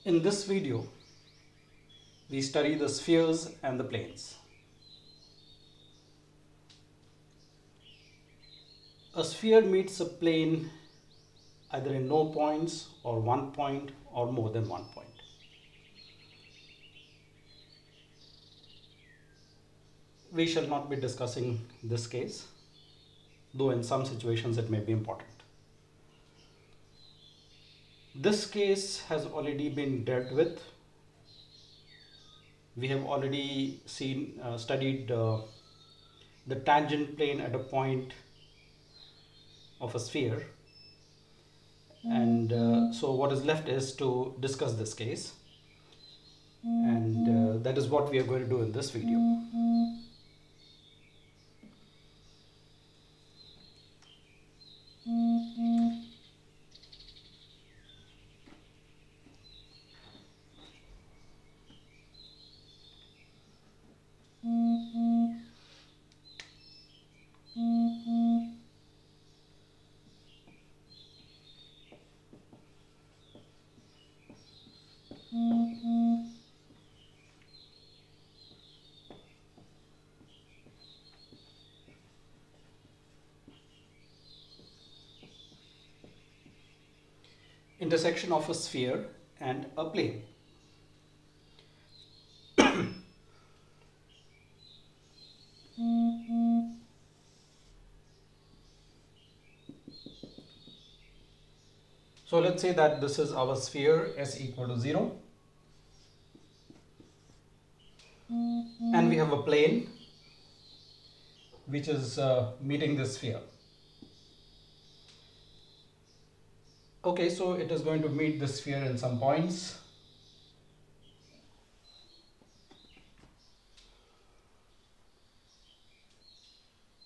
In this video, we study the spheres and the planes. A sphere meets a plane either in no points or 1 point or more than 1 point. We shall not be discussing this case, though in some situations it may be important. This case has already been dealt with. We have already studied the tangent plane at a point of a sphere, and so what is left is to discuss this case, and that is what we are going to do in this video. Intersection of a sphere and a plane. So let's say that this is our sphere S equal to 0, and we have a plane which is meeting this sphere. Okay, so it is going to meet the sphere in some points.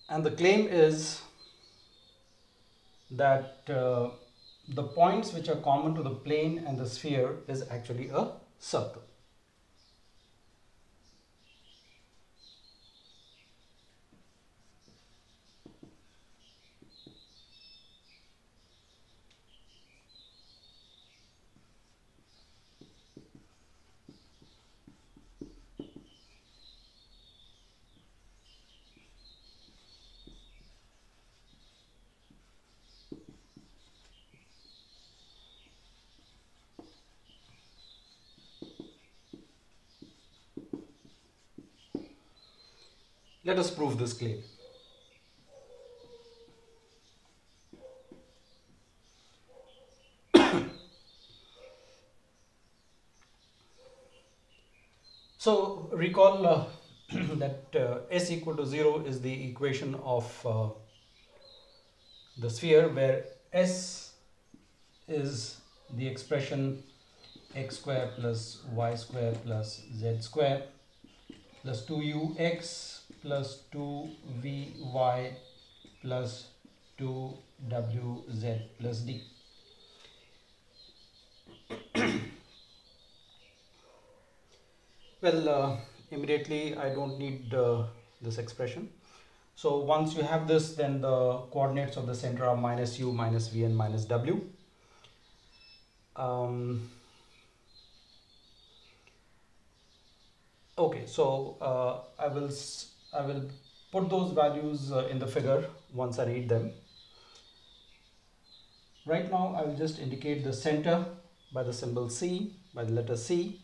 And the claim is that the points which are common to the plane and the sphere is actually a circle. Let us prove this claim. So recall that S equal to 0 is the equation of the sphere, where S is the expression x square plus y square plus z square plus 2ux plus 2vy plus 2wz plus d. Well, immediately I don't need this expression. So once you have this, then the coordinates of the center are minus u, minus v, and minus w. Okay, so I will put those values in the figure once I read them. Right now I will just indicate the center by the symbol C, by the letter C,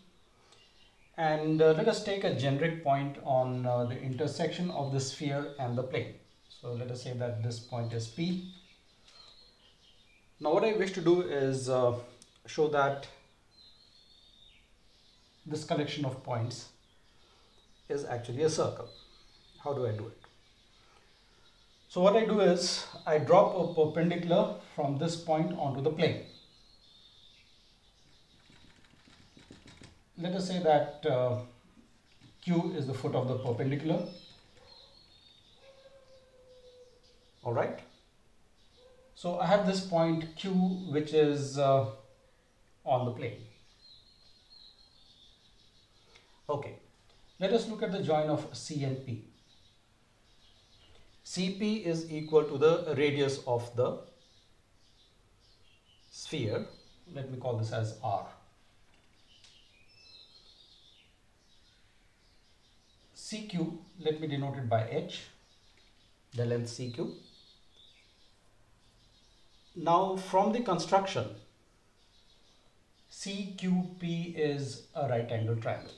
and let us take a generic point on the intersection of the sphere and the plane. So let us say that this point is P. Now what I wish to do is show that this collection of points is actually a circle. How do I do it? So what I do is I drop a perpendicular from this point onto the plane. Let us say that Q is the foot of the perpendicular. All right. So I have this point Q which is on the plane. Okay. Let us look at the join of C and P. CP is equal to the radius of the sphere. Let me call this as R. CQ, let me denote it by H, the length CQ. Now from the construction, CQP is a right angle triangle.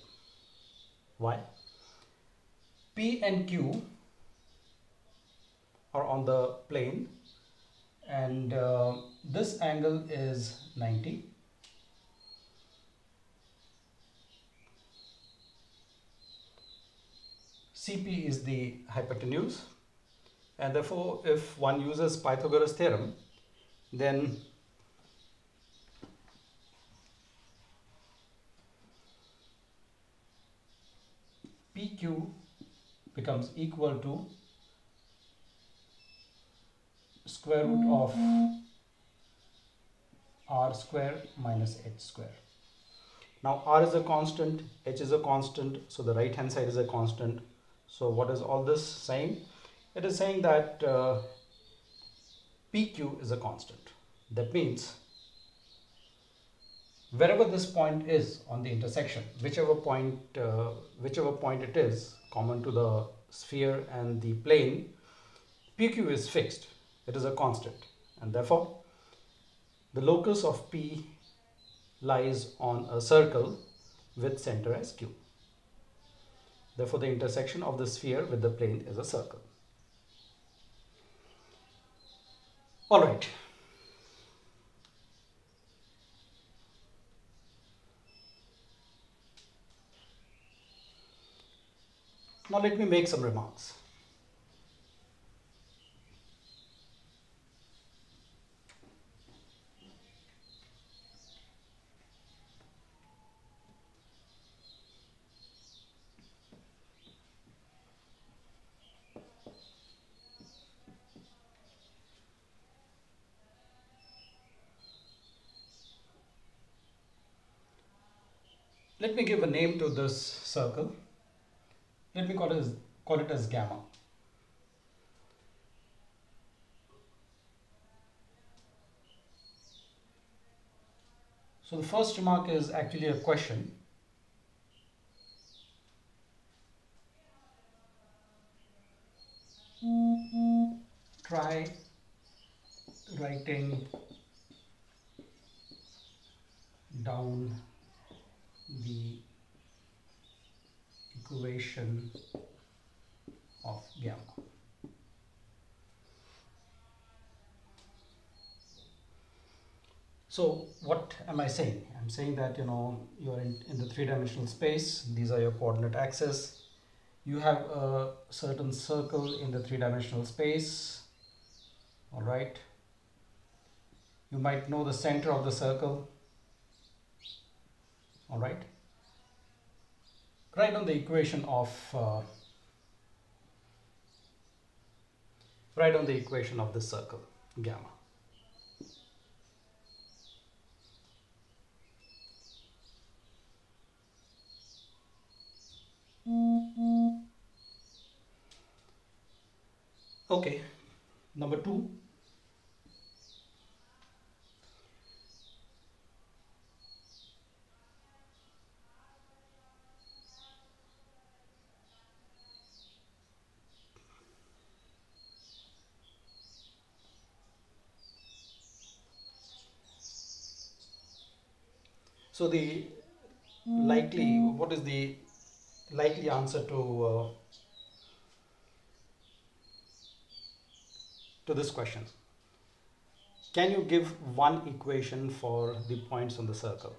Why? P and Q are on the plane, and this angle is 90. CP is the hypotenuse, and therefore if one uses Pythagoras theorem, then PQ becomes equal to square root of R square minus H square. Now R is a constant, H is a constant, so the right hand side is a constant. So what is all this saying? It is saying that PQ is a constant. That means wherever this point is on the intersection, whichever point it is common to the sphere and the plane, PQ is fixed. It is a constant, and therefore the locus of P lies on a circle with center as Q. Therefore the intersection of the sphere with the plane is a circle. All right. Now let me make some remarks. Let me give a name to this circle. Let me call it as gamma. So the first remark is actually a question. Try writing down the equation of gamma. So what am I saying? I'm saying that you're in the three-dimensional space. These are your coordinate axes. You have a certain circle in the three-dimensional space. All right. You might know the center of the circle. All right. Write down the equation of this circle gamma. Okay, number 2. So what is the likely answer to this question? Can you give one equation for the points on the circle?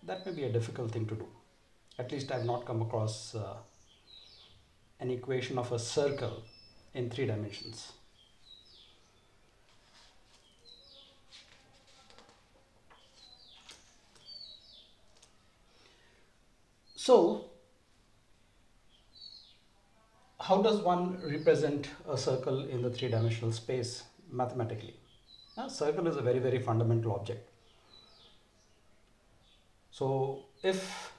That may be a difficult thing to do. At least I have not come across an equation of a circle in 3 dimensions. So, how does one represent a circle in the 3-dimensional space mathematically? A circle is a very, very fundamental object. So, if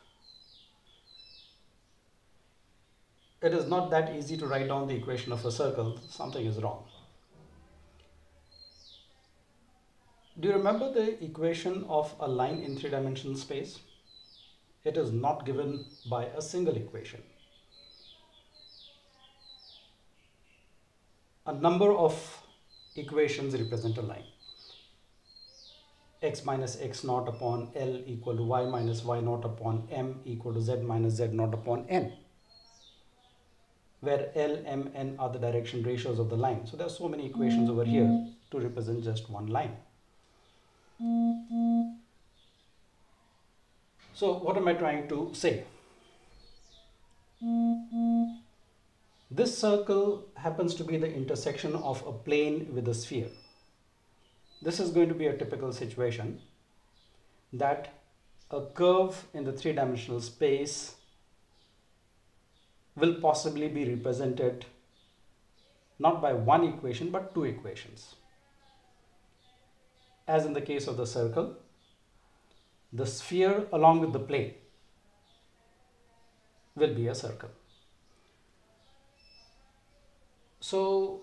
it is not that easy to write down the equation of a circle, something is wrong. Do you remember the equation of a line in 3-dimensional space? It is not given by a single equation. a number of equations represent a line. X minus x naught upon L equal to y minus y naught upon m equal to z minus z naught upon n, where L, M, N are the direction ratios of the line. So there are so many equations over here to represent just one line. So what am I trying to say? This circle happens to be the intersection of a plane with a sphere. This is going to be a typical situation that a curve in the three-dimensional space will possibly be represented not by one equation but two equations. As in the case of the circle, the sphere along with the plane will be a circle. So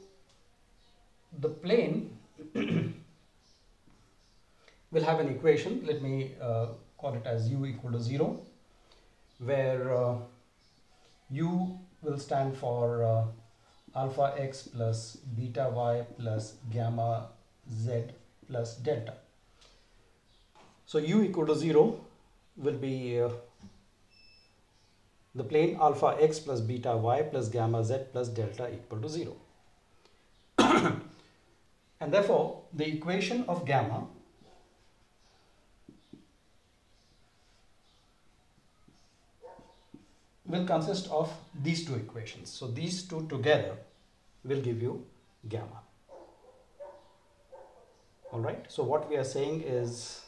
the plane will have an equation. Let me call it as u equal to 0, where u will stand for alpha x plus beta y plus gamma z plus delta. So u equal to 0 will be the plane alpha x plus beta y plus gamma z plus delta equal to 0. And therefore the equation of gamma will consist of these two equations. So these two together will give you gamma. All right. So what we are saying is,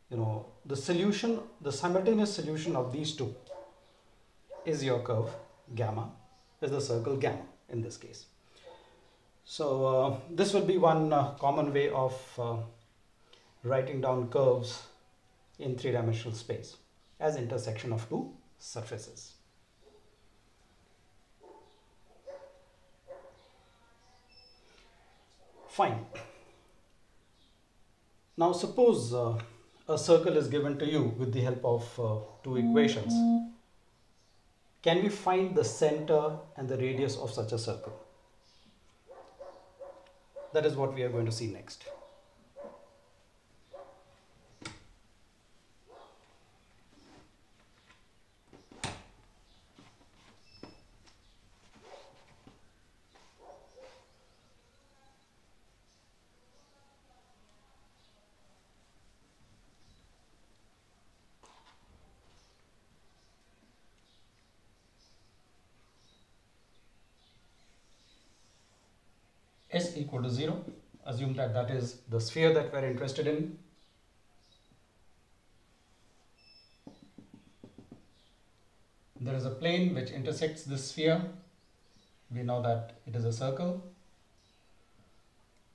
the solution, the simultaneous solution of these two is your curve gamma, is the circle gamma in this case. So this will be one common way of writing down curves in three-dimensional space as intersection of two surfaces. Fine. Now suppose a circle is given to you with the help of two equations. Can we find the center and the radius of such a circle? That is what we are going to see next. S equal to 0, assume that that is the sphere that we are interested in. There is a plane which intersects this sphere. We know that it is a circle.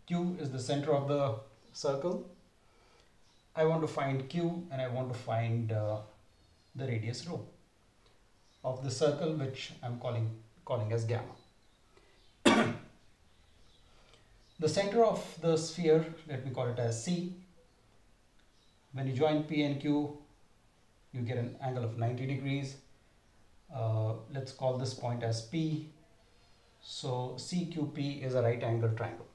Q is the center of the circle. I want to find Q and I want to find the radius rho of the circle, which I'm calling as gamma. The center of the sphere, let me call it as C. When you join P and Q, you get an angle of 90 degrees. Let's call this point as P. So CQP is a right angle triangle.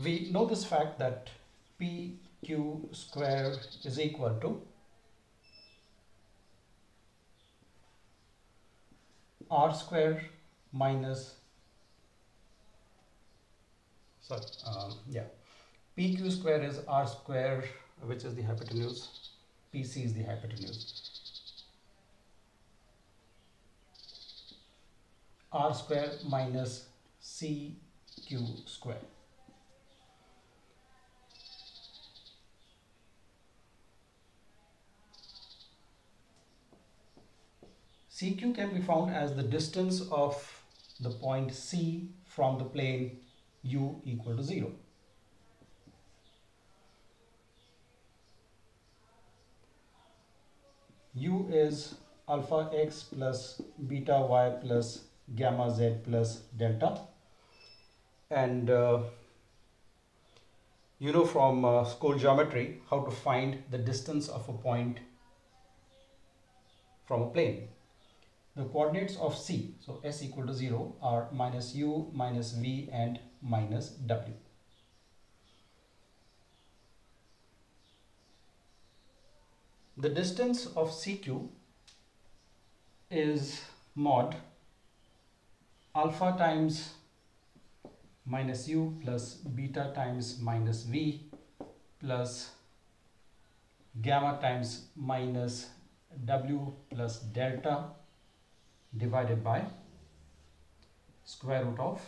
We know this fact that PQ square is equal to R square minus, PQ square is R square, which is the hypotenuse, PC is the hypotenuse. R square minus CQ square. CQ can be found as the distance of the point C from the plane u equal to 0. U is alpha x plus beta y plus gamma z plus delta, and you know from school geometry how to find the distance of a point from a plane. The coordinates of C, so S equal to 0, are minus u, minus v and minus w. The distance of CQ is mod alpha times minus u plus beta times minus v plus gamma times minus w plus delta divided by square root of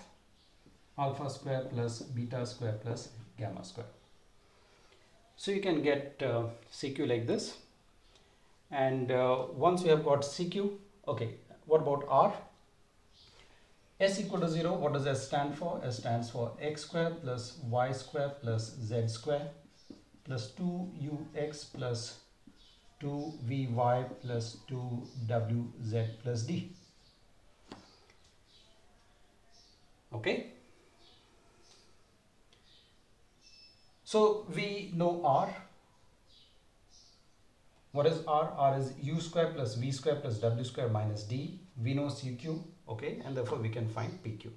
alpha square plus beta square plus gamma square. So you can get CQ like this. And once you have got CQ, okay, what about R? S equal to 0, what does S stand for? S stands for x square plus y square plus z square plus 2ux plus 2vy plus 2wz plus d. Okay. So we know R. What is R? R is u square plus v square plus w square minus d. We know CQ, okay, and therefore we can find PQ,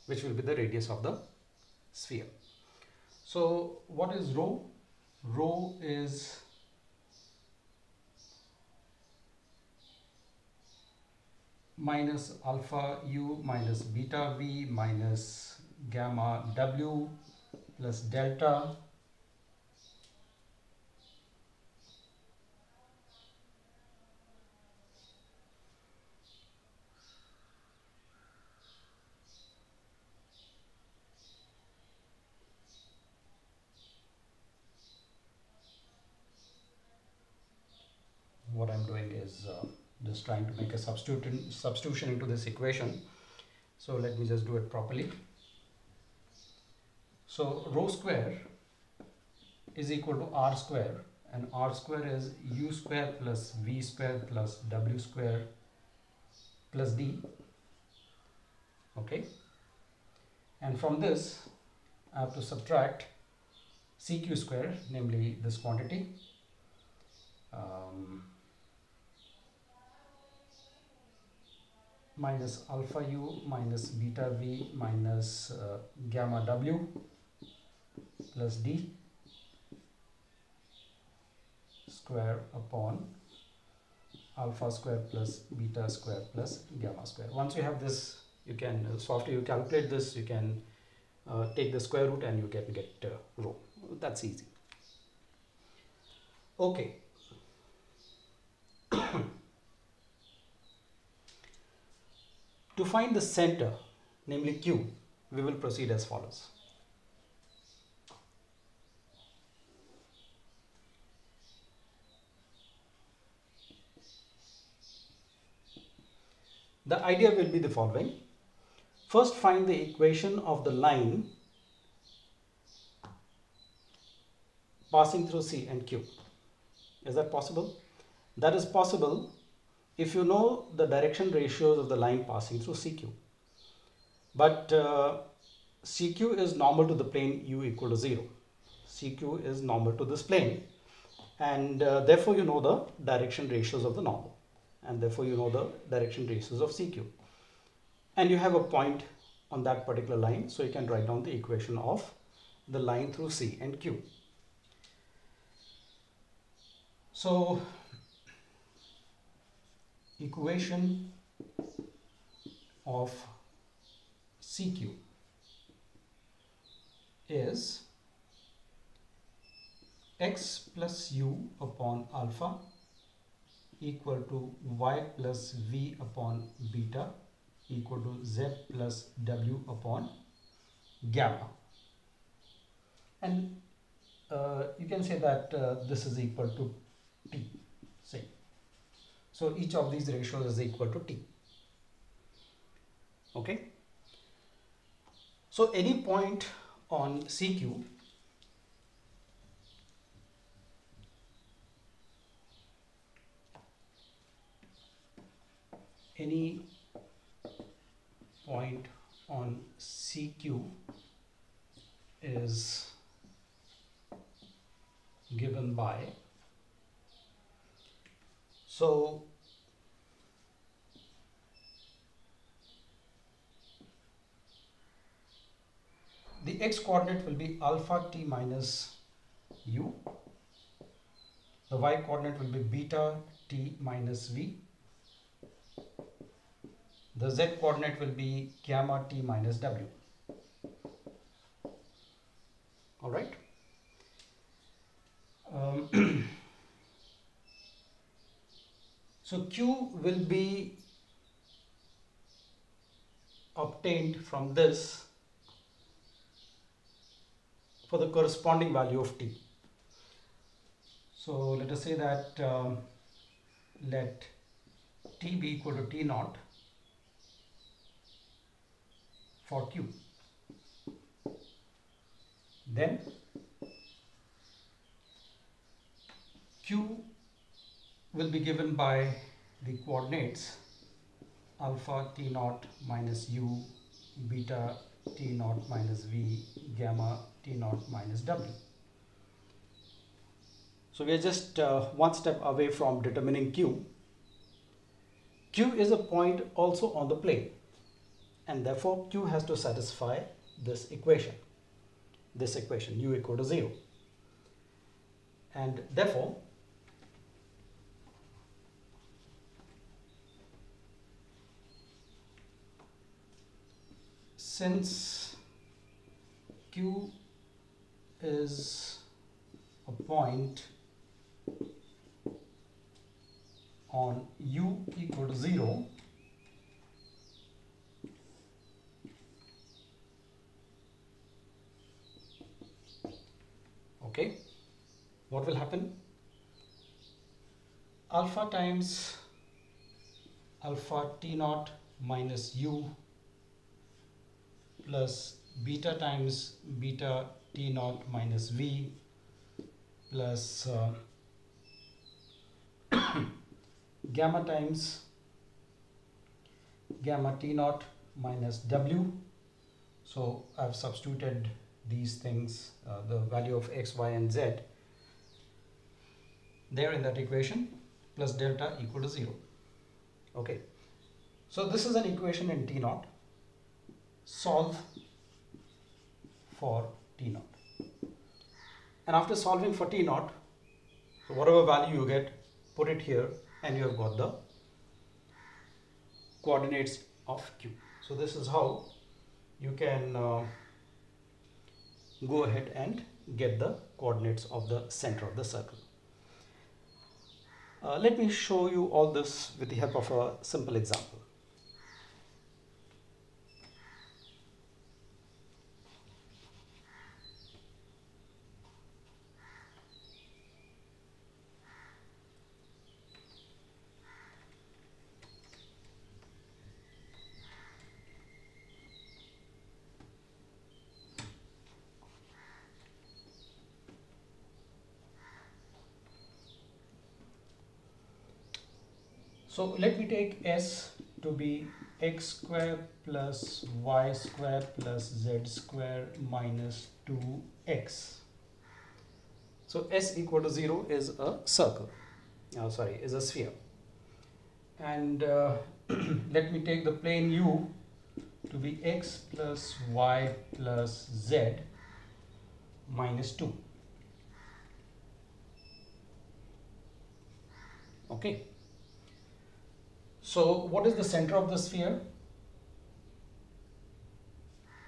which will be the radius of the sphere. So what is rho? Rho is minus alpha u minus beta v minus gamma w plus delta what I'm doing is just trying to make a substitution into this equation. So let me just do it properly. So rho square is equal to r square, and r square is u square plus v square plus w square plus d. Okay, and from this I have to subtract CQ square, namely this quantity, minus alpha u minus beta v minus gamma w plus d square upon alpha square plus beta square plus gamma square. Once you have this, you can, so after you calculate this, you can take the square root and you can get rho. That's easy. Okay. To find the center, namely Q, we will proceed as follows. The idea will be the following. First, find the equation of the line passing through C and Q. Is that possible? That is possible if you know the direction ratios of the line passing through CQ. But CQ is normal to the plane u equal to 0. CQ is normal to this plane, and therefore you know the direction ratios of the normal, and therefore you know the direction ratios of CQ. And you have a point on that particular line, so you can write down the equation of the line through C and Q. So equation of CQ is x plus u upon alpha equal to y plus v upon beta equal to z plus w upon gamma. And you can say that this is equal to t, say. So each of these ratios is equal to t. Okay. So any point on CQ is given by, So the x coordinate will be alpha t minus u. The y coordinate will be beta t minus v. The z coordinate will be gamma t minus w. All right. So q will be obtained from this for the corresponding value of t. So let us say that let t be equal to t naught for q. Then q will be given by the coordinates alpha t naught minus u, beta t naught minus v, gamma t naught minus w. So we are just one step away from determining q. Q is a point also on the plane, and therefore q has to satisfy this equation u equal to 0, and therefore since q is a point on u equal to 0, okay, what will happen? Alpha times alpha t naught minus u plus beta times beta t naught minus v plus gamma times gamma t naught minus w. So I've substituted these things, the value of x, y and z there in that equation, plus delta equal to 0. Okay, so this is an equation in t naught. Solve for t naught, and after solving for t naught, so whatever value you get, put it here, and you have got the coordinates of q. So this is how you can go ahead and get the coordinates of the center of the circle. Let me show you all this with the help of a simple example. So let me take S to be x square plus y square plus z square minus 2x. So S equal to 0 is a circle, is a sphere. And let me take the plane U to be x plus y plus z minus 2. Okay. So what is the center of the sphere?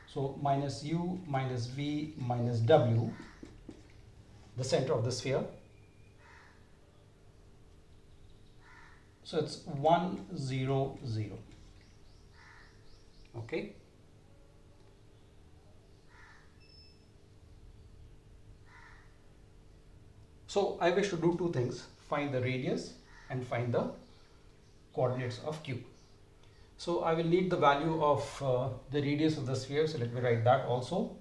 So minus u minus v minus w, the center of the sphere. So it's 1, 0, 0. Okay. So I wish to do two things: find the radius and find the coordinates of q. So I will need the value of the radius of the sphere, so let me write that also.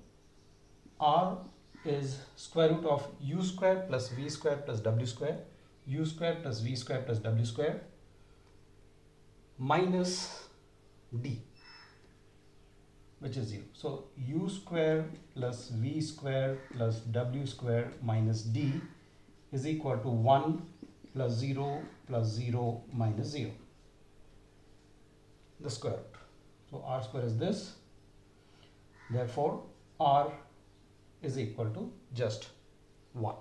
R is square root of u square plus v square plus w square, u square plus v square plus w square, minus d, which is 0. So u square plus v square plus w square minus d is equal to 1 plus 0 plus 0 minus 0, the square root. So r square is this, therefore r is equal to just 1.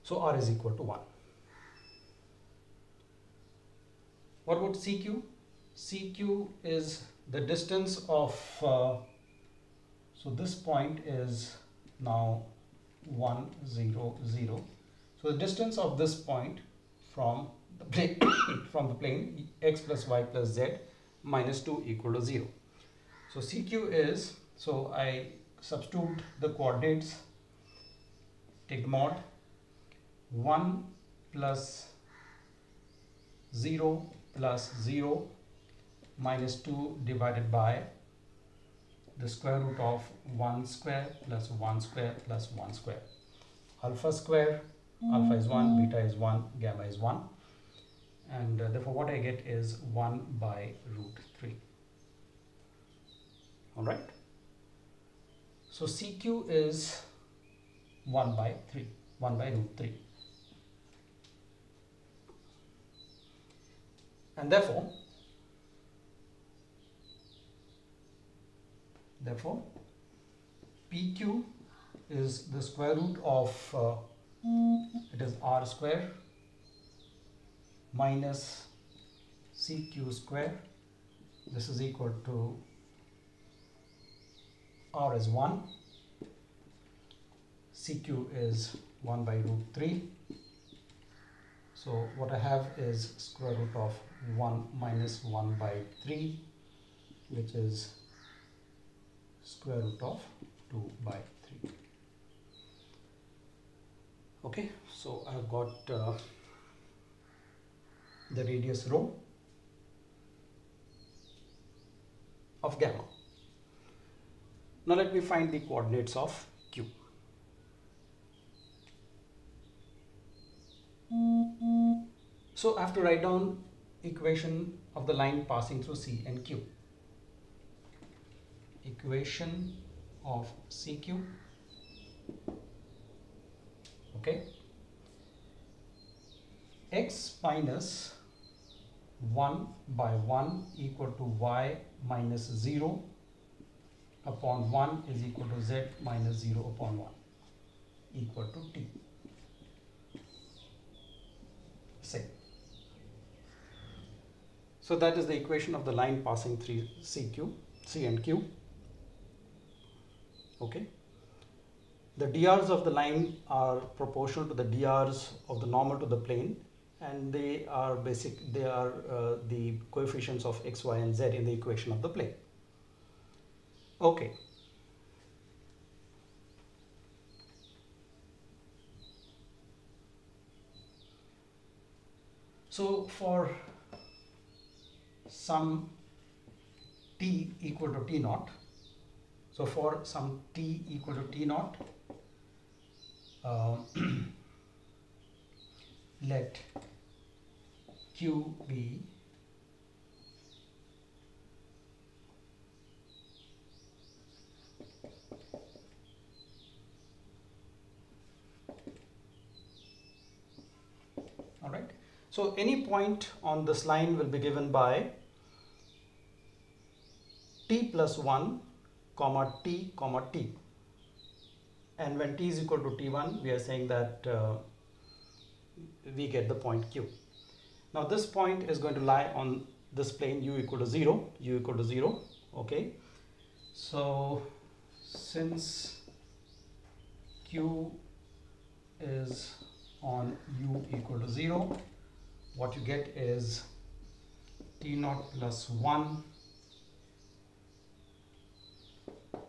So r is equal to 1. What about CQ? CQ is the distance of, so this point is now 1, 0, 0. So the distance of this point from the plane, from the plane x plus y plus z minus 2 equal to 0. So CQ is, so I substitute the coordinates, take the mod, 1 plus 0 plus 0 minus 2 divided by the square root of 1 square plus 1 square plus 1 square. Alpha square, alpha is 1, beta is 1, gamma is 1, and therefore what I get is 1 by root 3. Alright, so CQ is 1 by 3, 1 by root 3, and therefore PQ is the square root of it is r square minus CQ square. This is equal to r is 1, CQ is 1 by root 3. So what I have is square root of 1 minus 1 by 3, which is square root of 2 by 3. Okay, so I've got the radius rho of gamma. Now let me find the coordinates of Q. So I have to write down equation of the line passing through C and Q. Equation of CQ, okay, x minus 1 by 1 equal to y minus 0 upon 1 is equal to z minus 0 upon 1 equal to t. Same. So that is the equation of the line passing through CQ, C and Q. Okay. The drs of the line are proportional to the drs of the normal to the plane, and they are the coefficients of x, y and z in the equation of the plane. Okay. So for some t equal to t naught, so for some t equal to t naught, let Q be all right. So any point on this line will be given by t plus 1 comma t comma t, and when t is equal to t1 we are saying that we get the point Q. Now this point is going to lie on this plane u equal to 0, okay. So since Q is on u equal to 0, what you get is t naught plus 1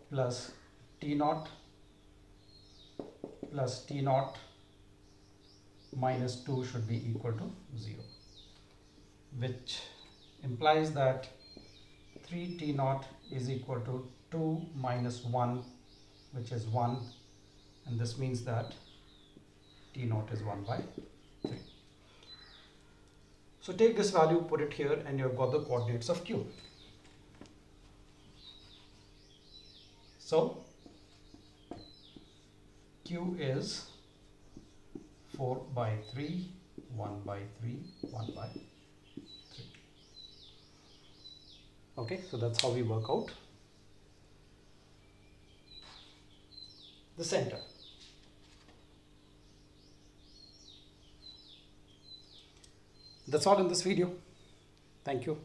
plus t naught plus t naught minus 2 should be equal to 0, which implies that 3 t naught is equal to 2 minus 1, which is 1, and this means that t naught is 1 by 3. So take this value, put it here, and you've got the coordinates of Q. So Q is 4 by 3, 1 by 3, 1 by 3. Okay, so that's how we work out the center. That's all in this video. Thank you.